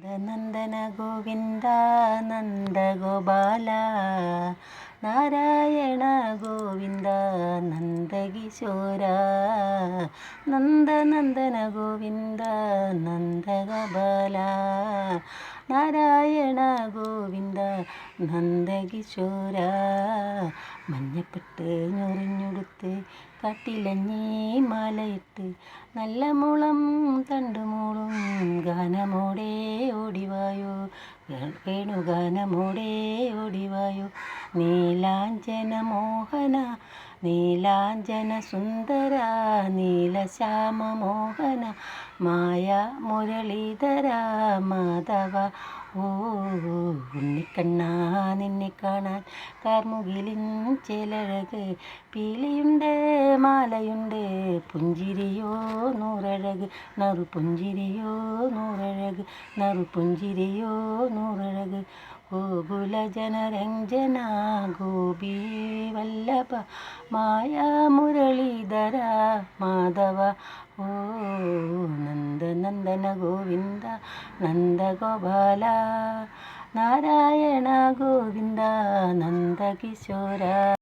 നന്ദന ഗോവിന്ദ നന്ദഗോപാല നാരായണ ഗോവിന്ദ നന്ദകിശോര നന്ദന ഗോവിന്ദ നന്ദഗോപാല നാരായണ ഗോവിന്ദ നന്ദകിശോര മഞ്ഞപ്പെട്ട് ഞൊറിഞ്ഞുടുത്ത് കാട്ടിലഞ്ഞി മാലയിട്ട് നല്ല മുളം തണ്ടുമൂളും ഗാനമോടെ ഓടിവായോ വേണുഗാനമോടെ ഓടിവായോ നീലാഞ്ജന മോഹന നീലാഞ്ജന സുന്ദര നീലശ്യാമ മോഹന മായ മുരളീധര മാധവ ഓ ഉണ്ണിക്കണ്ണാ നിന്നെ കാണാൻ കാർമുകിലിൻ ചേലഴക് പീലിയുണ്ട് മാലയുണ്ട് പുഞ്ചിരിയോ നൂറഴക് നറുപുഞ്ചിരിയോ നൂറഴക് നറുപുഞ്ചിരിയോ നൂറഴക് ഗോകുല ജനരഞ്ജന ഗോപി വല്ലഭ മായാ മുരളീധര മാധവ ഓ നന്ദന ഗോവിന്ദ നന്ദഗോപാല നാരായണ ഗോവിന്ദ നന്ദകിശോര.